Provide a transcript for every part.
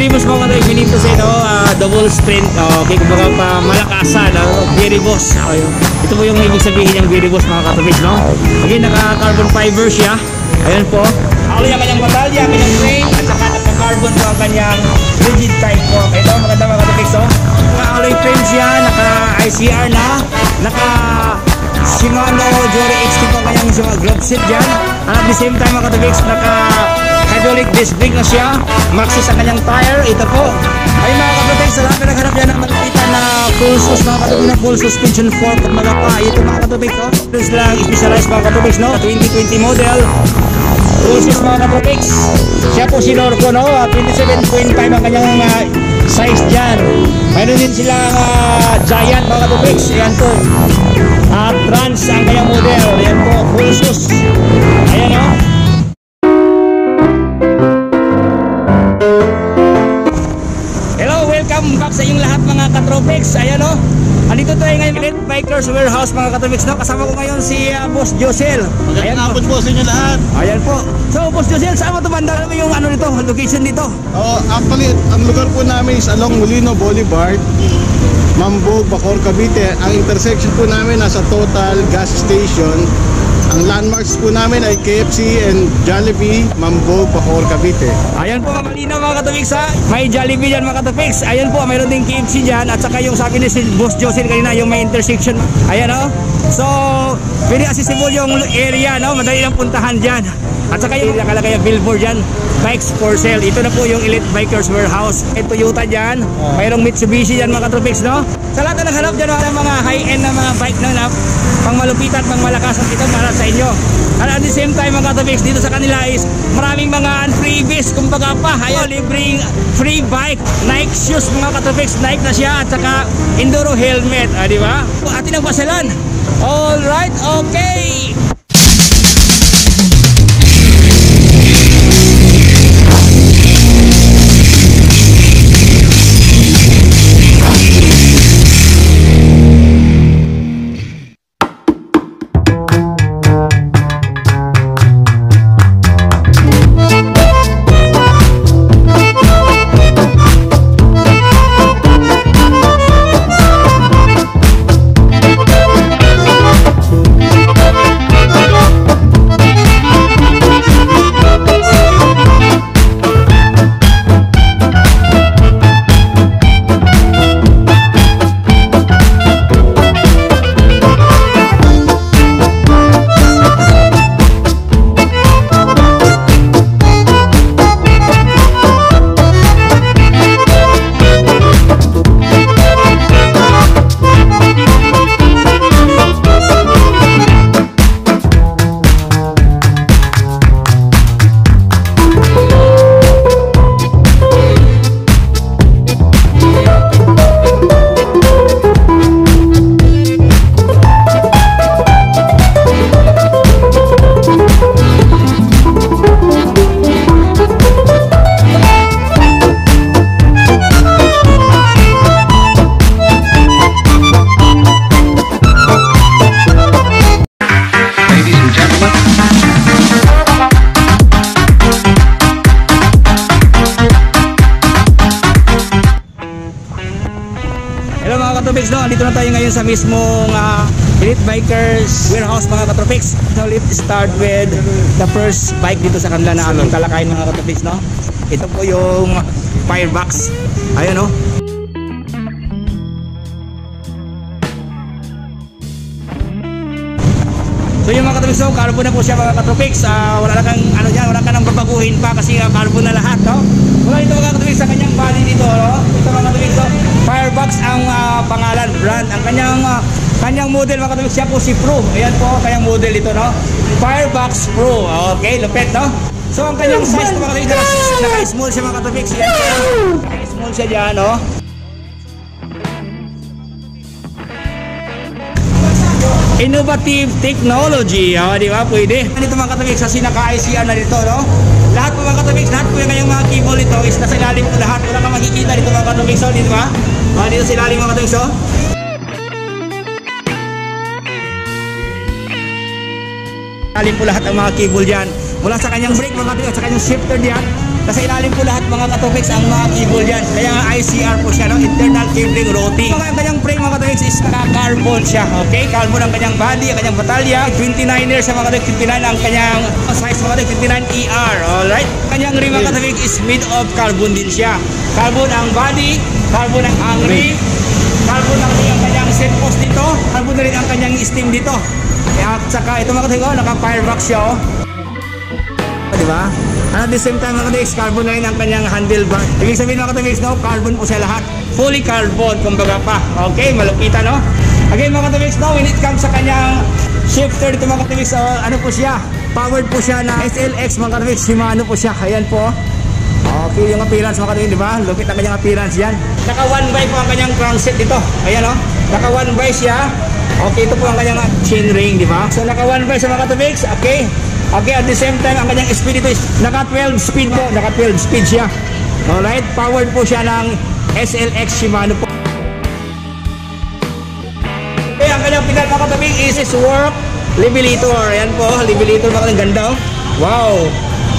famous mga katubig, minito sa ito, double strength, okay, kumbaga pa malakasan, very boss. Ito po yung ibig sabihin ng very boss mga katubig, no? Again, naka-carbon fiber siya. Ayan po. Alloy ang kanyang batalya, kanyang frame, at saka naka-carbon po ang kanyang rigid type po. Ito, maganda mga katubig, so. Naka-alloy frame siya, naka-ICR na, Shimano Jory XT po kanyang glove set dyan. At the same time mga katubig, naka-hydraulic disc brake na siya. Maxis ang kanyang tire. Ito po. Ay mga katubig, sa lahat na nagharap yan ang nakikita na full sus mga katubig na full suspension fork at mga pa. Ito mga katubig, no? Ito lang specialized mga katubig, no? 2020 model. Full sus mga katubig. Siya po si Norco, no? 27.5 ang kanyang size dyan. Mayroon din silang Giant mga katubig. Ayan po. Trans ang kanyang model. Ayan po, full sus. Ayan, no? Hello, welcome back sa inyong lahat mga katropics. Ayan, no? Andito tayo ngayon Elite Bikers Warehouse mga katropics, no? Kasama ko ngayon si Boss Josel. Magandang hapon po sa inyo lahat. Ayan po. So, Boss Josel, saan mo ito banda? Ano yung ano nito? Location dito? Actually, ang lugar po namin is along Molino Boulevard, Mambog, Bacoor, Cavite. Ang intersection po namin nasa Total Gas Station. Ang landmarks po namin ay KFC and Jollibee, Mambog, Bacoor, Cavite. Ayan po mga malinaw mga katopics, ha. May Jollibee dyan mga katopics. Ayan po, mayroon din KFC dyan. At saka yung sabi ni si Boss Josel kanina, yung may intersection. Ayan, o. So, very accessible yung area, no? Madali lang puntahan dyan. At saka yung nakalagay ang billboard dyan, Bikes for Sale. Ito na po yung Elite Bikers Warehouse. May Toyota dyan, mayroong Mitsubishi dyan mga katropics, no? Sa lahat na naghanap dyan mga high-end na mga bike na pang malupitan, pang malakasan, ito para sa inyo. At the same time mga katropics, dito sa kanila is maraming mga freebies, kumbaga pa, ayun, libreng free bike, Nike shoes mga katropics, Nike na siya, at saka Enduro helmet, di ba? Atin ang pasalan. Alright, okay. No, dito na tayo ngayon sa mismong Elite Bikers Warehouse mga katropics. So let's start with the first bike dito sa kanila na ating talakayin mga katropics, no? Ito po yung Firebox. Ayun, no? So yung mga katropics, so carbon na po siya mga katropics. Wala na kang ano diyan, wala ka nang babaguhin pa kasi carbon na lahat, no? Wala dito mga katropics sa kanyang body dito, no? Ito mga katropics, so Firebox ang pangalan, brand. Ang kanyang model mga katropics, siya po si Pro. Ayan po kanyang model dito, no? Firebox Pro. Okay, lupit, no? So ang kanyang size mga katropics, naka-small siya mga katropics. Naka-small siya diyan, no? Innovative technology, di ba? Pwede. Dito mga katropics, kasi naka-ICR na dito, no? Lahat po mga katropics, lahat po yung kanyang mga cable ito is nasa ilalim po lahat. Wala kang makikita dito mga katropics, so dito ba? Dito sa ilalim mga katropics, so. Ilalim po lahat ang mga cable dyan. mula sa kanyang brake mga katopics at sa kanyang shifter diyan. Kasi ilalim po lahat mga katopics ang mga cable dyan. Kaya nga ICR po siya, no? Internal cabling routing. Ang kanyang frame mga katopics is naka-carbon siya. Okay? Carbon ang kanyang body, ang kanyang batalya. 29er sa mga katopics, 29 ang kanyang size mga katopics, 29ER. Alright? Kanyang rim mga katopics is made of carbon din siya. Carbon ang body, carbon ang rim, carbon ang kanyang set post dito, carbon na rin ang kanyang steam dito. At saka ito mga katopics, naka-firebox siya, oh. Diba? And at the same time mga katopics, carbon na rin ang kanyang handlebar. Ibig sabihin mga katopics, no? Carbon po siya lahat. Fully carbon, kumbaga pa. Okay, malupitan, no? Again mga katopics, no? When it comes sa kanyang shifter dito mga katopics, ano po siya? Powered po siya na SLX mga katopics. Shimano po siya. Ayan po. Okay, yung appearance mga katopics, diba? Lupit ang kanyang appearance yan. Naka 1x po ang kanyang crankset dito. Ayan, no? Naka 1x siya. Okay, ito po ang kanyang chain ring, diba? So naka 1x sa mga katopics. Okay. Okay, at the same time, ang kanyang speed ito is naka 12 speed po. Naka 12 speed siya. Alright, powered po siya ng SLX Shimano po. Okay, ang kanyang pedal mga katabi is work levelator. Ayan po, levelator mga ganda. Wow.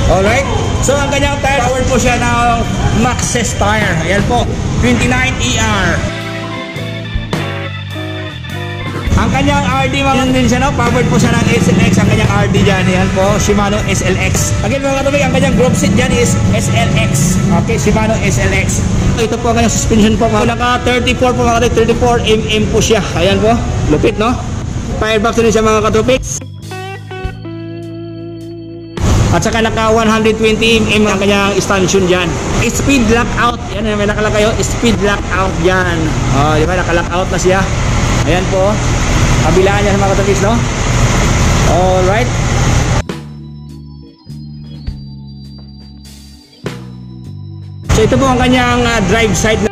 Alright, so ang kanyang tire, powered po siya ng Maxxis tire. Ayan po, 29ER. Ang kanyang RD mga din siya, no? Powered po siya ng SLX. Ang kanyang RD dyan, yan po, Shimano SLX. Again mga katopics, ang kanyang group seat dyan is SLX. Okay, Shimano SLX. Ito po ang kanyang suspension po. Naka 34 po mga katopics, 34mm po siya. Ayan po, lupit, no? Firebox din siya mga katopics. At saka naka 120mm ang kanyang stanchion dyan. Speed lockout. Yan, may nakalakayo, speed lockout dyan. Oh, di ba, naka-lockout na siya. Ayan po. Kabilaan niya sa mga katopics, no? Alright. So ito po ang kanyang drive side.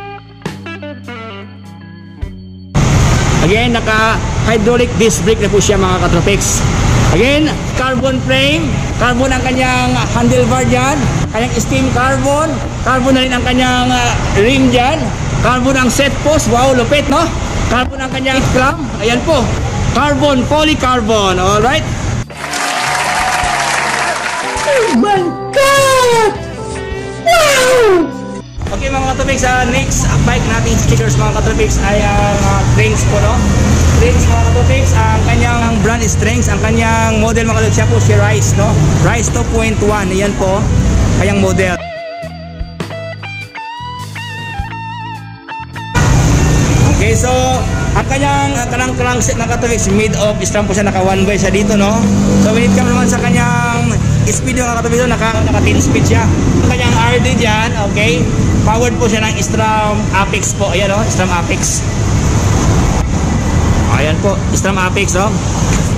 Again, naka hydraulic disc brake na po siya mga katopics. Again, carbon frame, carbon ang kanyang handlebar dyan, kanyang steam carbon, carbon na rin ang kanyang rim dyan, carbon ang set post. Wow, lupit, no? Carbon ang kanyang clamp. Ayan po. Carbon, polycarbon. Alright. Oh my God! Wow! Okay mga katopics, next bike natin stickers mga katopics ay ang Strengths po, no? Strengths mga katopics, ang kanyang brand is Strengths. Ang kanyang model mga katopics, siya po si Rise, no? Rise 2.1. Ayan po. Kanyang model. Okay, so ang kanyang crankset na katopics made of strum po siya, naka 1x siya dito, no? So when it comes naman sa kanyang speed yung katopics, naka 10 speed siya. Ang kanyang RD dyan, okay, powered po siya ng Strum Apex po. Ayan, no? Strum Apex. Ayan po, Strum Apex, no?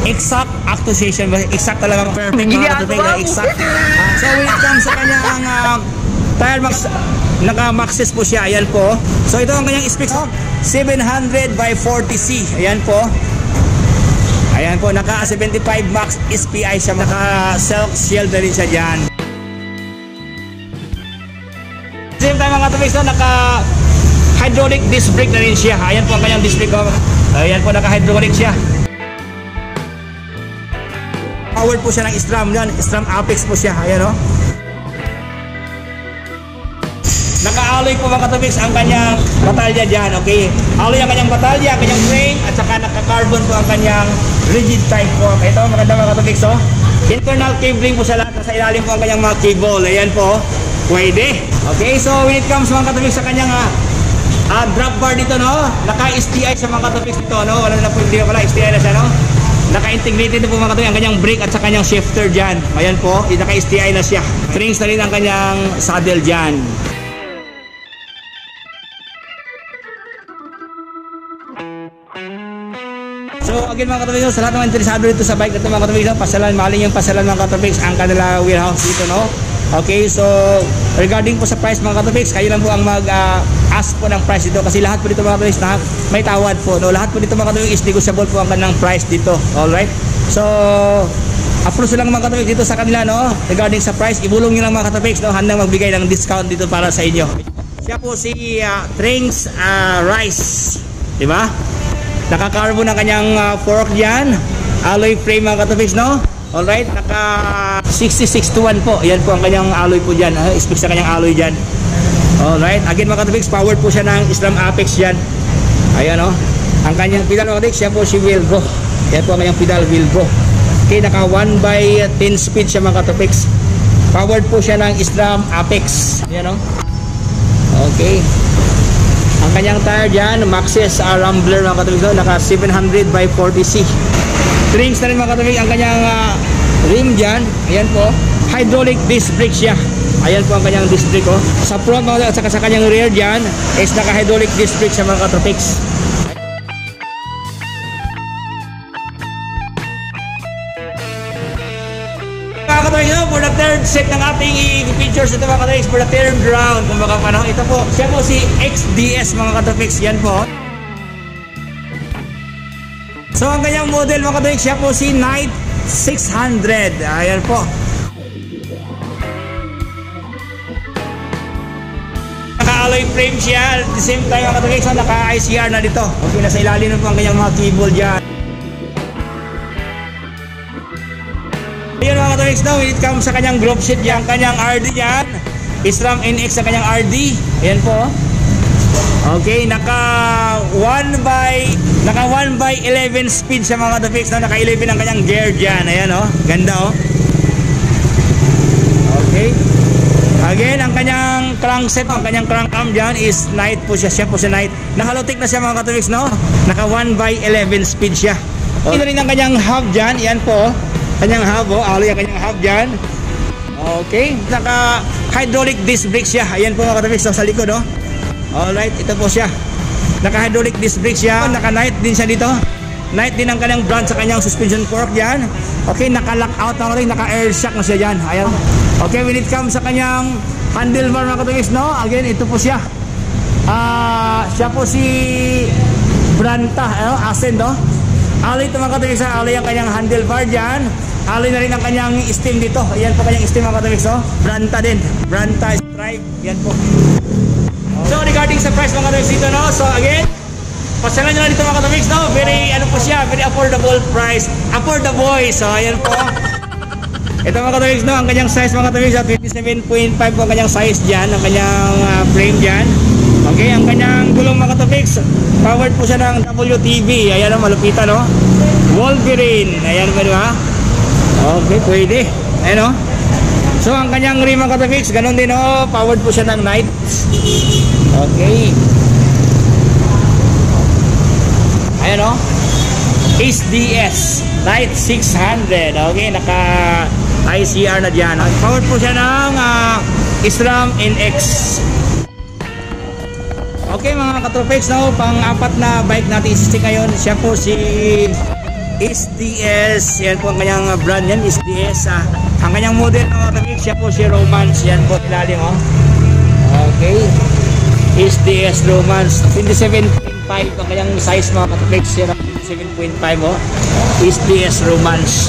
Exact actuation, exact talaga, perfect mga katopics, exact. So when it comes sa kanyang tire max, naka-Maxxis po siya. Ayan po. So ito ang kanyang specs, 700 by 40C. Ayan po. Ayan po, naka 75 max SPI siya. Naka self shield na rin siya dyan. Same time mga katopics, naka hydraulic disc brake na rin siya. Ayan po ang kanyang disc brake. Ayan po, naka hydraulic siya. Powered po siya ng Strum yan. Strum Apex po siya. Ayan, o. Naka-alloy po mga katopics ang kanyang batalya dyan, okay? Alloy ang kanyang batalya, ang kanyang frame, at saka naka-carbon po ang kanyang rigid type po. Ito, maganda mga katopics, oh. Internal cabling po sa lahat, sa ilalim po ang kanyang mga cable. Ayan po, pwede. Okay, so when it comes mga katopics sa kanyang drop bar dito, no? Naka-STI sa mga katopics dito, no? Wala na po, hindi pala, STI na siya, no? Naka-integrated po mga katopics ang kanyang brake at sa kanyang shifter dyan. Ayan po, naka-STI na siya. Springs na rin ang kanyang saddle dyan. So again mga katopics, sa lahat ng interesado dito sa bike na ito mga katopics, pasalan, maling yung pasalan mga katopics ang kanila warehouse dito, no? Okay, so regarding po sa price mga katopics, kayo lang po ang mag-ask po ng price dito kasi lahat po dito mga katopics na may tawad po, no? Lahat po dito mga katopics is negotiable po ang kanilang price dito. Alright? So approach lang mga katopics dito sa kanila, no? Regarding sa price, ibulong nyo lang mga katopics, no? Handang magbigay ng discount dito para sa inyo. Siya po si Strengths Rise, di ba? Naka-carbon ang kanyang fork dyan. Alloy frame mga katopics, no? Alright, naka 66:1 po. Yan po ang kanyang alloy po dyan. Specs sa kanyang alloy dyan. Alright, again mga katupix, powered po siya ng SRAM Apex dyan. Ayan o. Ang kanyang pedal mga katupix, siya po si Wilbro. Yan po ang kanyang pedal, Wilbro. Okay, naka 1/10 speed siya mga katupix. Powered po siya ng SRAM Apex. Ayan o. Okay. Ang kanyang tire dyan, Maxxis Rambler mga katupix, naka 700/40C. Rings na rin mga katupix, ang kanyang rim dyan. Ayan po, hydraulic disc brake siya. Ayan po ang kanyang disc brake oh. Sa front mga katupix, at sa kanyang rear dyan is naka hydraulic disc brake siya mga katupix. Mga katupix, for the third set ng ating features ito mga katupix, for the third round kung baka paano, ito po, siya po si XDS mga katupix. Yan po. So ang kanyang model mga katupix, siya po si Knight 600. Ayan po. Naka-alloy frame siya. At the same time mga katupix, naka-ICR na dito. Okay, nasa ilalim na po ang kanyang mga cable dyan. Ayan mga katupix, now when it comes sa kanyang group sheet dyan, kanyang RD dyan, SRAM NX sa kanyang RD. Ayan po. Okay, naka 1/11 speed sa mga katupix, naka 11 ang kanyang gear dyan. Ayan oh, ganda oh. Okay. Again, ang kanyang crankset, ang kanyang crank arm dyan is Knight po siya. Siya po si Knight. Nakalotik na siya mga katupix, no? Naka 1/11 speed siya. Okay. Ito rin ang kanyang hub dyan. Yan po, kanyang hub oh. Alloy ang kanyang hub dyan. Okay. Naka hydraulic disc brake siya. Ayan po mga katupix, sa likod oh. Alright, ito po siya. Naka-hydraulic disc brake siya. Naka-Knight din siya dito. Knight din ang kanyang brand sa kanyang suspension fork dyan. Okay, naka-lockout na rin. Naka-air shock na siya dyan. Ayan. Okay, when it comes sa kanyang handlebar mga katupix, no? Again, ito po siya. Siya po si Branta. Ascend, no? Alloy ito mga katupix. Alloy ang kanyang handlebar dyan. Alloy na rin ang kanyang stem dito. Ayan po kanyang stem mga katupix, no? Branta din. Branta stripe. Yan po. So regarding sa price mga katupix dito, no? So again, pasyalan nyo na dito mga katupix, no? Very, ano po siya, very affordable price. Affordable. So ayan po. Ito mga katupix, no? Ang kanyang size mga katupix, 27.5 po ang kanyang size dyan. Ang kanyang frame dyan. Okay, ang kanyang gulong mga katupix, powered po siya ng WTV. Ayan o, malupitan, no? Wolverine. Ayan ba, di ba? Okay, pwede. Ayan o. So ang kanyang rim mga katupix, ganun din oh, powered po siya ng Knight. Okay. Ayan oh, SDS Knight 600. Okay, naka ICR na dyan. Powered po siya ng SRAM NX. Okay mga katupix, no, pang-apat na bike natin isistik ngayon, siya po si SDS. Yan po ang kanyang brand yan, SDS. Ang kanyang model ng katupix, siya po si Romance. Yan po ilalim oh. Okay, SDS Romance 27.5 ang kanyang size mga katupix. 27.5 oh, SDS Romance.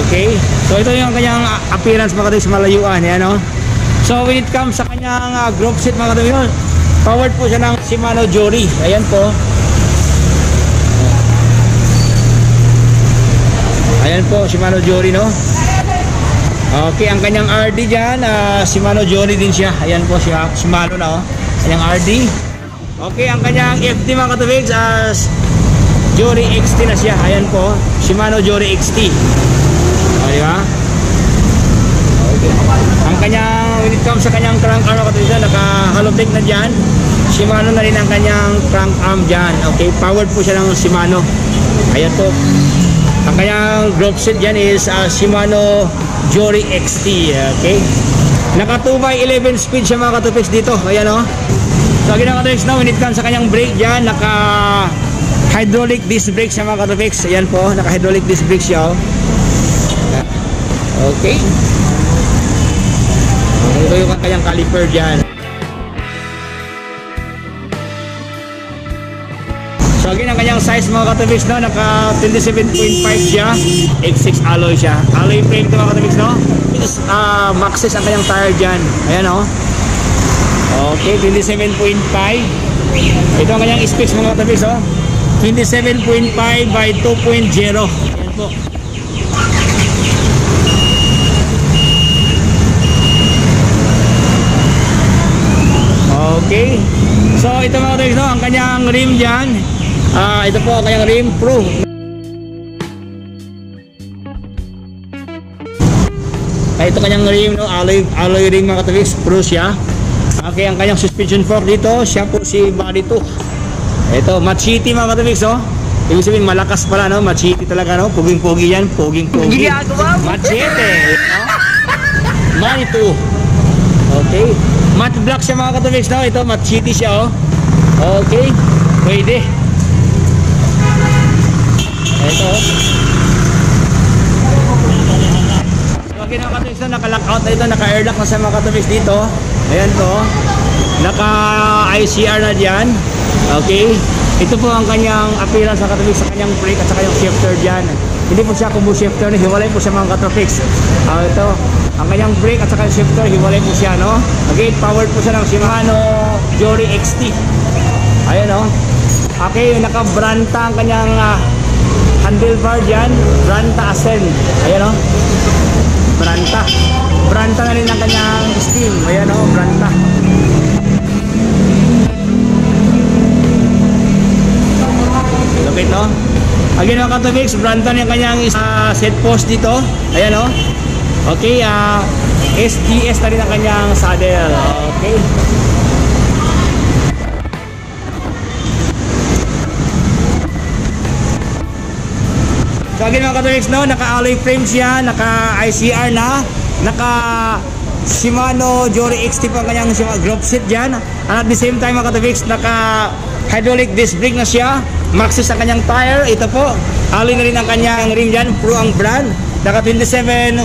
Okay, so ito yung kanyang appearance mga katupix, malayuan. Yan oh. So when it comes sa kanyang group set mga katupix, powered po siya ng Shimano Jory. Ayan po. Ayan po, Shimano Jory, no? Okay, ang kanyang RD dyan, Shimano Jory din siya. Ayan po siya, Shimano na, oh. Kanyang RD. Okay, ang kanyang FD mga katupix, Jory XT na siya. Ayan po, Shimano Jory XT. O, di ba? Okay. Ang kanyang, when it comes sa kanyang crank arm mga katupix, naka-halotek na dyan. Shimano na rin ang kanyang crank arm dyan. Okay, powered po siya ng Shimano. Ayan po. Ang kanyang group set dyan is Shimano Jory XT. Okay, naka 2/11 speed siya mga katupix dito. Ayan o. So again mga katupix, now when it comes sa kanyang brake dyan, naka hydraulic disc brake siya mga katupix. Ayan po, naka hydraulic disc brake siya o. Okay, ito yung kanyang caliper dyan. So again, ang kanyang size mga katupix, no, naka 27.5 siya, X6 alloy siya. Alloy frame ito mga katupix, no. Maxxis ang kanyang tire dyan. Ayan o. Okay, 27.5. Ito ang kanyang specs mga katupix, oh. 27.5 by 2.0. Ayan po. Okay. So ito mga katopics, no, ang kanyang rim dyan. Ito po ang kanyang rim pro. Ito kanyang rim, no, alloy rim mga katopics, pro siya. Okay, ang kanyang suspension fork dito, siya po si body 2. Ito, Machete mga katopics, no. Ibig sabihin malakas pala, no, Machete talaga, no. Puging-pugi yan, puging-pugi. Machete, no? Money 2. Okay. Matte black siya mga katopics, no. Ito, Machete siya, oh. Okay, pwede. Ito, oh. Okay mga katopics, no, naka-lockout na ito, naka-airlock na sa mga katopics dito. Ayan to, naka-ICR na dyan. Okay, ito po ang kanyang appearance mga katopics, sa kanyang brake at sa kanyang shifter dyan. Hindi po siya combo shifter, hiwalay po siya mga katopics. Ito, ang kanyang brake at sa kanyang shifter, hiwalay po siya, no? Okay, powered po siya ng Shimano Jory XT. Ayan, no? Okay, naka-Branta ang kanyang handlebar dyan, Branta Ascend. Ayan, no? Branta na rin ang kanyang steam. Ayan, no? Branta. Lupit, no? Again mga katopics, Branta na yung kanyang set post dito. Ayan, no? Okay, SDS na rin ang kanyang saddle. Okay. So again mga katopics, no, naka-alloy frame siya, naka-ICR na, naka-Shimano Jory XT pa ang kanyang group set dyan. And at the same time mga katopics, naka-hydraulic disc brake na siya, Maxxis ang kanyang tire. Ito po, alloy na rin ang kanyang rim dyan, pro ang brand. Naka-27.5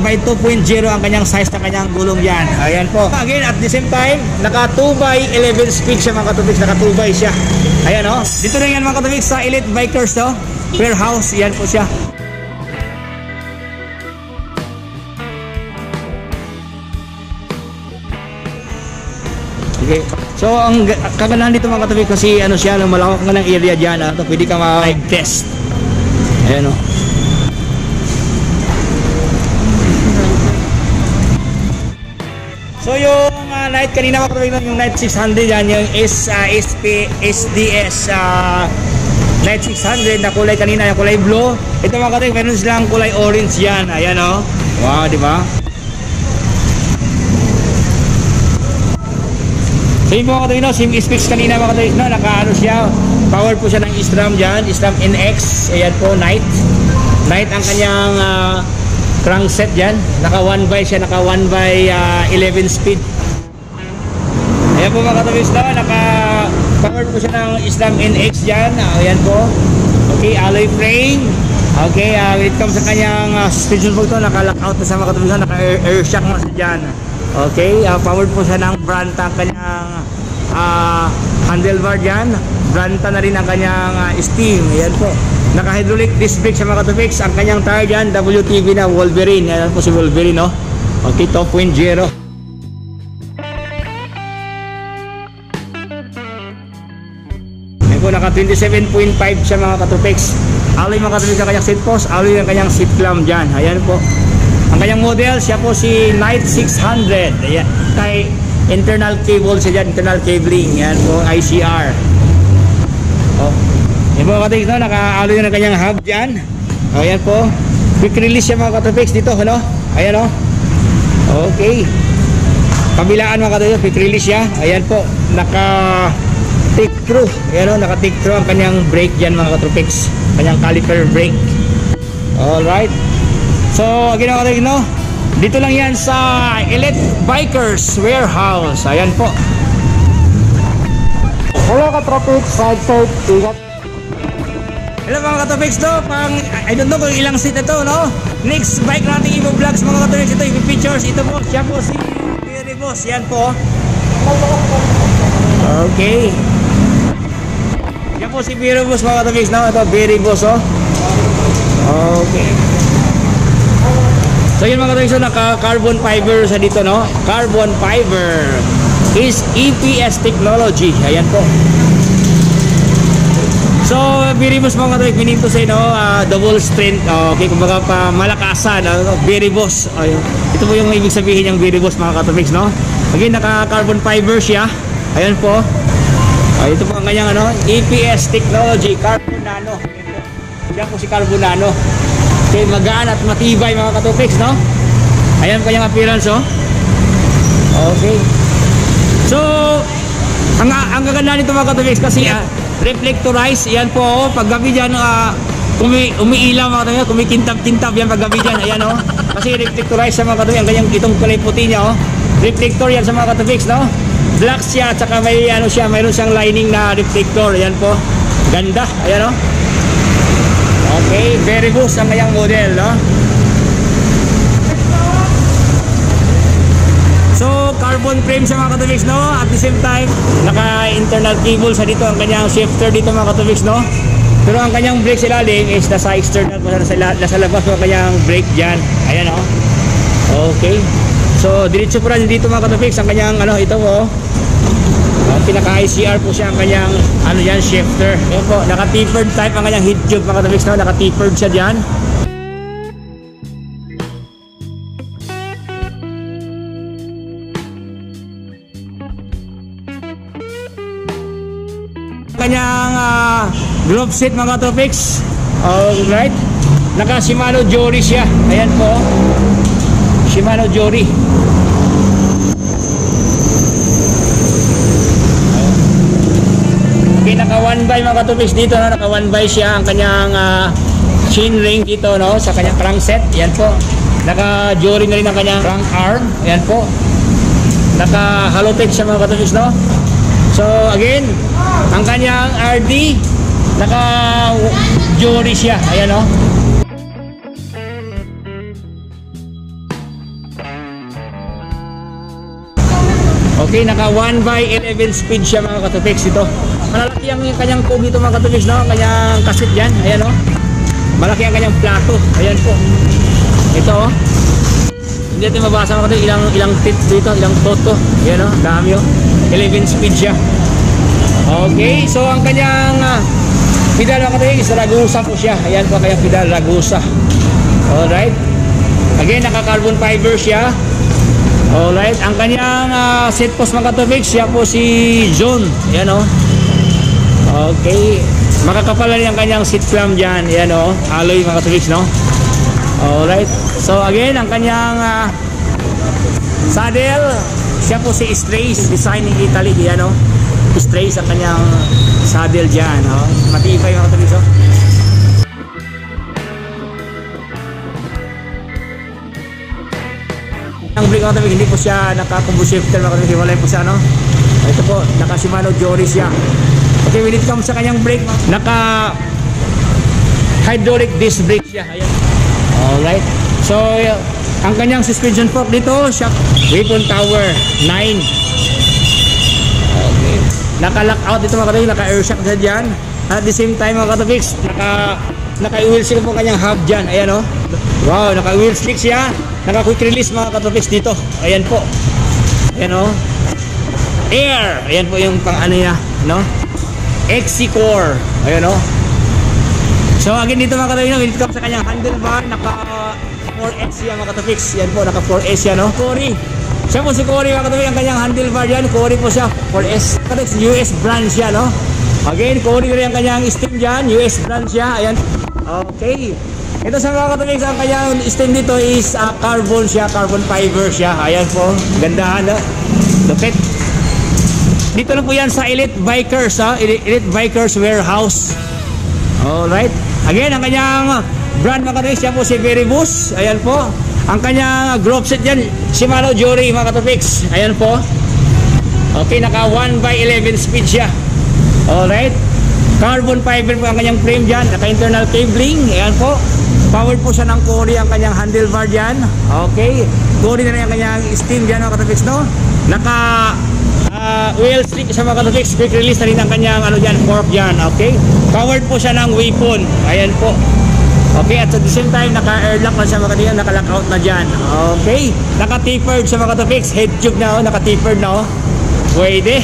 by 2.0 ang kanyang size ng kanyang gulong dyan. Ayan po. Again, at the same time, naka 2 by 11 speed siya mga katopics, naka 2 by siya. Ayan, oh. Dito rin yan mga katopics sa Elite Bikers, no? Warehouse, yan po siya. Okay. So ang kagandahan dito mga katabi kasi ano siya, malawak nga ng area diyan, pwede ka ma-test. Ayan, oh. So yung Night kanina mga katabi, yung Night 600 yan, yung SDS Night 600 na kulay kanina, yung kulay blue. Ito mga katabi, meron silang kulay orange yan. Ayan, oh. Wow, di ba? So yun po mga katabi, no, same specs kanina mga katabi, no, naka ano siya, power po siya ng SRAM dyan, SRAM NX. Ayan po, Night ang kanyang crankset dyan, naka 1 by siya, naka 1 by 11 speed. Ayan po mga katabi, no, naka power po siya ng SRAM NX dyan. Ayan po, okay, alloy frame. Okay, when it comes sa kanyang suspension box to, naka-lockout na sa mga katabi, naka-air shock na siya dyan. Okay, powered po siya ng Branta ang kanyang handlebar dyan. Branta na rin ang kanyang steam. Ayan po, naka-hydraulic disc brake sa mga katopics. Ang kanyang tire dyan, WTV na Wolverine. Ayan po si Wolverine, no? Okay, 2.0. Ayan po, naka 27.5 siya mga katopics. Alloy mga katopics ang kanyang seat post, alloy ang kanyang seat clamp dyan. Ayan po. Ang kanyang model, siya po si Night 600. Ayan, kay internal cable siya dyan, internal cabling. Yan po, ICR. Oh. Yan po mga katopics, no? Naka-alloy na ng kanyang hub dyan. Ayan po. Quick release siya mga katopics dito, no? Ayan, oh. Okay. Kabilaan mga katopics, quick release siya. Ayan po, naka-take through. Ayan, oh, naka-take through ang kanyang brake dyan mga katopics. Kanyang caliper brake. Alright. So, again mga katopics, no? Dito lang yan sa Elite Bikers Warehouse. Ayan po. Hello ka-tropics, side ingat. Hello mga katopics, no? I don't know kung ilang seat ito, no? Next bike natin i-vlogs mga katopics, ito i-features. Ito po, siya po si Very Boss. Yan po. Okay. Siya po si Very Boss mga katopics, no? Ito, Very Boss, oh. Okay. So yun mga katopics, so naka-carbon fiber sa dito, no? Carbon fiber is EPS technology. Ayan po. So, Biribos mga katolik, meaning to say, no, double strength, okay, kumbaga pa malakasan, Biribos. Ito po yung ibig sabihin ng Biribos mga katolik, no? Again, naka-carbon fiber siya. Ayan po. Ito po ang kanyang EPS technology, Carbon Nano. Yan po si Carbon Nano. Okay, magaan at matibay mga katolik, no? Ayan po kanyang appearance, oh. Okay. So, ang gaganda nito mga katolik kasi reflectorize, yan po, pag gabi dyan, umiilaw mga katolik, kumikintab-kintab yan pag gabi dyan, ayan o. Kasi reflectorize sa mga katolik, ang kanyang itong kulay puti niya, oh. Reflector yan sa mga katolik, no? Black siya, at saka may mayroon siyang lining na reflector, ayan po. Ganda, ayan o. Okay, very good ang kanyang model, no? So, carbon frame sa mga katolik, no? At the same time, naka-internal cable sa dito, ang kanyang shifter dito mga katolik, no? Pero ang kanyang brake sa ilalim is nasa external, nasa labas ng kanyang brake dyan. Ayan, oh. Okay. So, diretso po rin dito mga katolik, ang kanyang, ito po. Pinaka-ICR po siya ang kanyang, yan, shifter. Ayan po, naka-tapered type ang kanyang head tube mga katolik, no? Naka-tapered siya dyan. Kanyang glove set mga tropics. Alright. Naka Shimano Jory siya. Ayan po. Shimano Jory. Okay, naka 1x mga tropics dito, no? Naka 1x siya ang kanyang chain ring dito, no? Sa kanyang crankset. Ayan po. Naka Jory na rin ang kanyang crank arm. Ayan po. Naka Halotech siya mga tropics, no? So again, ang kanyang RD naka Jory siya. Ayan o. Okay, naka 1x11 speed siya mga katopics ito. Malalaki ang kanyang tube dito mga katopics, no? Kanyang kasit yan. Ayan o. Malaki ang kanyang plato. Ayan po. Ito o. Hindi natin mabasa mga katopics. Ilang tip dito, ilang toto. Ayan o. Dami o. 11 speed siya. Okay, so ang kanyang pedal mga katolik is Ragusa po siya. Ayan po kanyang pedal, Ragusa. Alright. Again, naka-carbon fiber siya. Alright. Ang kanyang seat post mga katolik, siya po si John. Ayan o. Okay. Makakapal rin ang kanyang seat clamp dyan. Ayan o. Alloy mga katolik, no? Alright. So again, ang kanyang saddle, siya po si Strays, design in Italy. Ayan o. Strays ang kanyang saddle dyan, oh. Matibay mga katolik, oh. Ang brake mga katolik, hindi po siya naka-combo shifter mga katolik, hiwalay po siya, no? Ito po, naka Shimano Jory siya. Okay, when it comes sa kanyang brake, naka hydraulic disc brake siya. Ayan. Alright. So, ang kanyang suspension fork dito, shock weapon tower 9. Naka-lock out dito mga katolik, naka-air shock na dyan. At the same time mga katolik, naka-wheel slick po kanyang hub dyan. Ayan o. Wow, naka-wheel slick siya. Naka-quick release mga katolik dito. Ayan po. Ayan o. Air. Ayan po yung pang niya, no? XC-Core. Ayan o. So again dito mga katolik, dito sa kanyang handlebar, naka 4S yan mga katolik. Ayan po, naka 4S yan, no? Cory. Siya po si Cory mga katolik, ang kanyang handlebar dyan. Cory po siya, 4S. US brand siya, no? Again, Cory rin ang kanyang stem dyan. US brand siya, ayan. Okay. Ito sa mga katolik, ang kanyang stem dito is carbon siya, carbon fiber siya. Ayan po, gandahan, no? Lupit. Dito lang po yan sa Elite Bikers, ha? Elite Bikers Warehouse. Alright. Again, ang kanyang brand mga katolik, siya po si Biribos. Ayan po. Ang kanyang glove set yan, Shimano Jory mga katopics. Ayan po. Okay, naka 1x11 speed siya. Alright. Carbon fiber po ang kanyang frame dyan. Naka internal cabling. Ayan po. Powered po siya ng Cory ang kanyang handlebar dyan. Okay. Cory na rin ang kanyang steam dyan mga katopics, no? Naka wheel slick sa mga katopics. Quick release na rin ang kanyang dyan, fork dyan. Okay. Powered po siya ng weapon. Ayan po. Okay, at at the same time, naka-airlock na siya mga katopics, naka-lockout na dyan. Okay, naka-tapered sa mga katopics, head tube na, naka-tapered na, Pwede.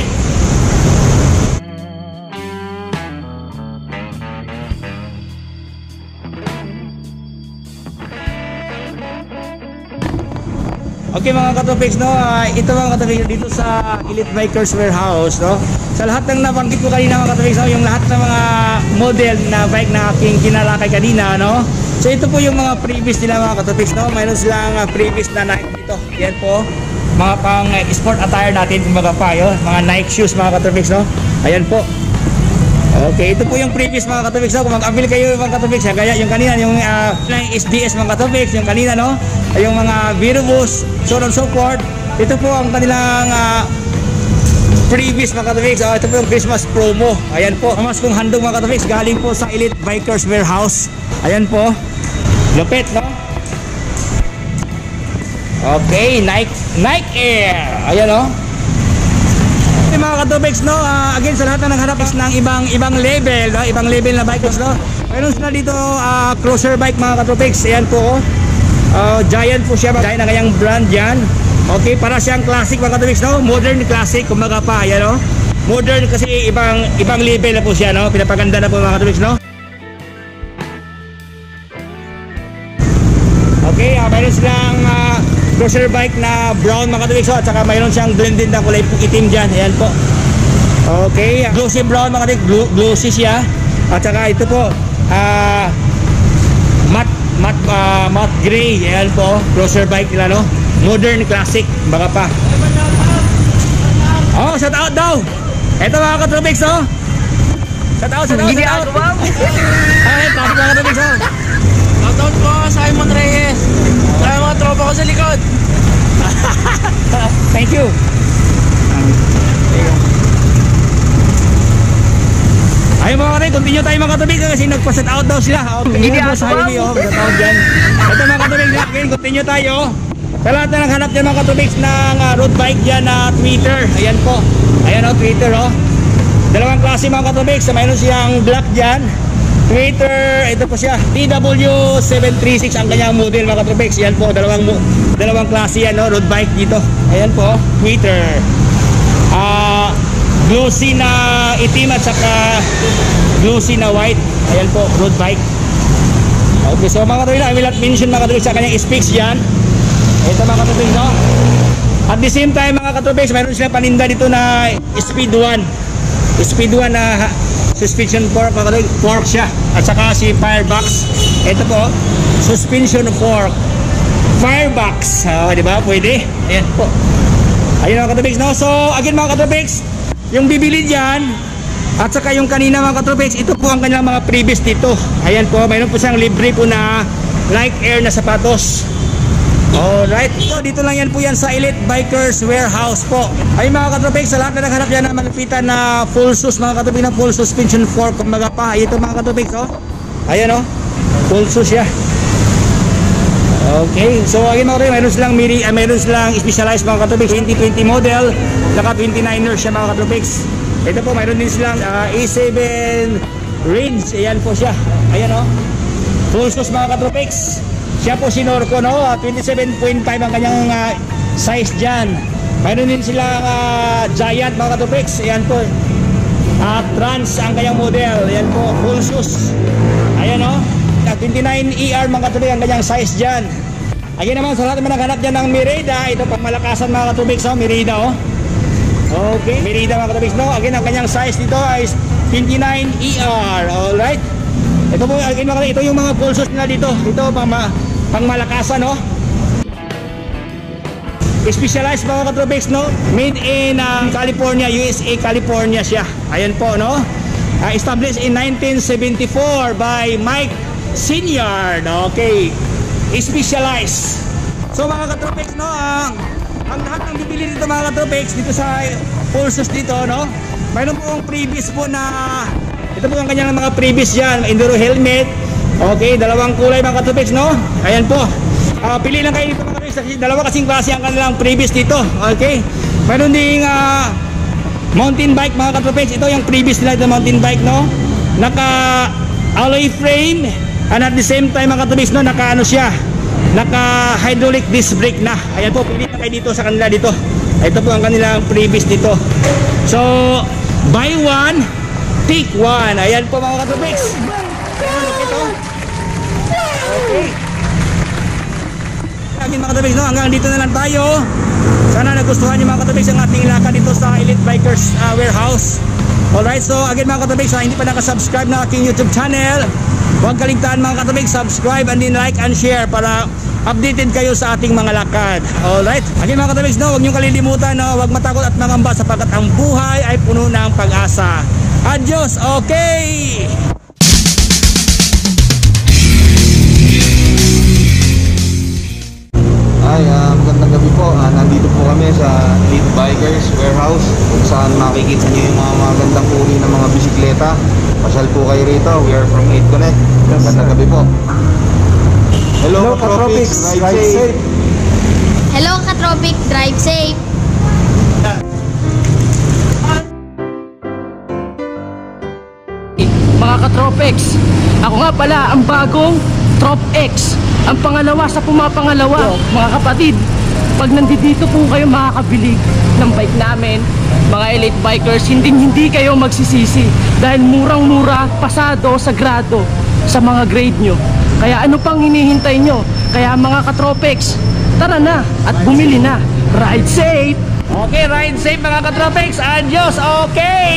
Okay mga Katropics, no, ito mga Katropics dito sa Elite Bikers Warehouse, no. Sa lahat ng nabanggit ko kanina mga Katropics, no, yung lahat ng mga model na bike na aking kinalakay kanina, no. So ito po yung mga previous nila mga Katropics, no. Mayroon silang previous na Nike dito. Yan po. Mga pang sport attire natin kumbaga pa, yun. Mga Nike shoes mga Katropics, no. Ayan po. Okay, ito po yung previous mga Katropics, no? Kung mag-avail kayo mga Katropics, kaya yung kanina, yung SDS mga Katropics, yung kanina, no? Yung mga Virubus, so on and so forth. Ito po ang kanilang previous mga Katropics. Ito po yung Christmas promo. Ayan po, mas kung handong mga Katropics, galing po sa Elite Bikers Warehouse. Ayan po, lupit, no? Okay, Nike Air. Ayan, no? Mga Katropics, no, again sa lahat na naghanap ng ibang level, no, ibang level na bikes, no. Mayroon sila dito cruiser bike mga Katropics. Ayan po, Giant po siya, Giant na kayang brand yan. Okay, para siyang classic mga Katropics, no, modern classic kumbaga pa, ayan, no. Modern kasi ibang level na po siya, no, pinapaganda na po mga Katropics, no. Okay, mayroon silang cruiser bike na brown mga Katropics, at saka mayroon siyang blended na kulay itim dyan. Ayan po. Okay, glossy brown mga Katropics, glossy siya. At saka ito po matte gray. Ayan po, cruiser bike nila, no, modern classic baka pa. Oh, shout out daw. Ito mga Katropics, oh. Shout out. Ay, classic mga Katropics, oh. Shoutout ko Simon Reyes. Kaya mga tropa ko sa likod. Thank you. Ayun mga Katropics, continue tayo mga Katropics kasi nagpa-set out daw sila. Hindi po sa highway, set out dyan. Ito mga Katropics, again, continue tayo. Sa lahat na naghanap dyan mga Katropics ng road bike dyan na Twitter. Ayan po. Ayan o, Twitter o. Dalawang klase mga Katropics. Mayroon siyang black dyan. Twitter, ito po siya, TW736 ang kanyang model mga Katropics. Yan po, dalawang klase yan, no? Road bike dito. Ayan po, Twitter. Glossy na itim at saka glossy na white. Ayan po, road bike. Okay, so mga Katropics, I will not mention mga Katropics sa kanyang specs dyan. Ito mga Katropics, no? At the same time mga Katropics, mayroon silang paninda dito na Speed 1. Speed 1 na suspension fork, fork siya. At saka si Firebox. Ito po, suspension fork. Firebox. Di ba? Pwede. Ayan po. Ayun mga Katropics, no? So, again mga Katropics, yung bibili dyan, at saka yung kanina mga Katropics, ito po ang kanilang mga previous dito. Ayan po, mayroon po siyang libre po na Nike Air na sapatos. Alright, so dito lang yan po yan sa Elite Bikers Warehouse po. Ay mga Katropics, sa lahat na naghanap yan na malupitan na full sus mga Katropics, na full suspension fork kumbaga pa. Ito mga Katropics, oh. Ayan oh, full sus siya. Okay, so again mga Katropics, mayroon silang specialized mga Katropics 2020 model, naka 29ers siya mga Katropics. Ito po, mayroon din silang A7 range. Ayan po siya. Ayan oh, full sus mga Katropics. Siya po si Norco, no? 27.5 ang kanyang size dyan. Mayroon din silang Giant mga Katropics. Ayan po, Trans ang kanyang model. Ayan po, full shoes. Ayan o, 29ER mga Katropics ang kanyang size dyan. Again naman, sa lahat naman naghanap dyan ng Merida. Ito pang malakasan mga Katropics, oh, Merida o. Okay, Merida mga Katropics, no? Again, ang kanyang size dito ay 29ER. Alright, ito po, again mga Katropics, ito yung mga full shoes nila dito. Ito pang malakasan, no? Specialized mga Katropics, no? Made in California, USA, California siya. Ayan po, no? Established in 1974 by Mike Senior. Okay, specialized. So mga Katropics, no? Ang lahat ng bibili dito mga Katropics, dito sa pulsos dito, no? Mayroon po ang previous po na, ito po ang kanyang mga previous dyan, enduro helmet. Okay, dalawang kulay mga Katropics, no? Ayan po. Pili lang kayo dito mga Katropics, dalawa kasing klase ang kanilang previous dito. Okay, mayroon ding mountain bike mga Katropics. Ito yung previous nila, mountain bike, no? Naka alloy frame, and at the same time mga Katropics, no, naka ano siya, naka hydraulic disc brake na. Ayan po, pili na kayo dito sa kanila dito. Ito po ang kanilang previous dito. So, buy one, take one. Ayan po mga Katropics. Okay. Again mga katabigs, no? Hanggang dito na lang tayo. Sana nagustuhan niyo mga katabigs ang ating lakad dito sa Elite Bikers Warehouse. Alright, so again mga katabigs, hindi pa nakasubscribe na aking YouTube channel, huwag kaligtaan mga katabigs, subscribe and then like and share para updated kayo sa ating mga lakad. Alright, again mga katabigs, no, huwag niyong kalilimutan, no, huwag matakot at mangamba sapagkat ang buhay ay puno ng pag-asa. Adios, okay! Hi, magandang gabi po. Nandito po kami sa Elite Bikers Warehouse kung saan makikita niyo yung mga magandang uri ng mga bisikleta. Pasyal po kayo rito. We are from 8 Connect. Magandang gabi po. Hello Katropics, ride safe. Hello Katropic, drive safe. Mga Katropex, ako nga pala ang bagong Trop X, ang pangalawa sa pumapangalawa. Mga kapatid, pag nandito po kayo makakabili ng bike namin, mga Elite Bikers, hindi kayo magsisisi dahil murang-mura, pasado, sagrado sa mga grade nyo. Kaya ano pang hinihintay nyo? Kaya mga Katropex, tara na at bumili na. Ride safe! Okay, ride safe mga katropics. Adios, okay!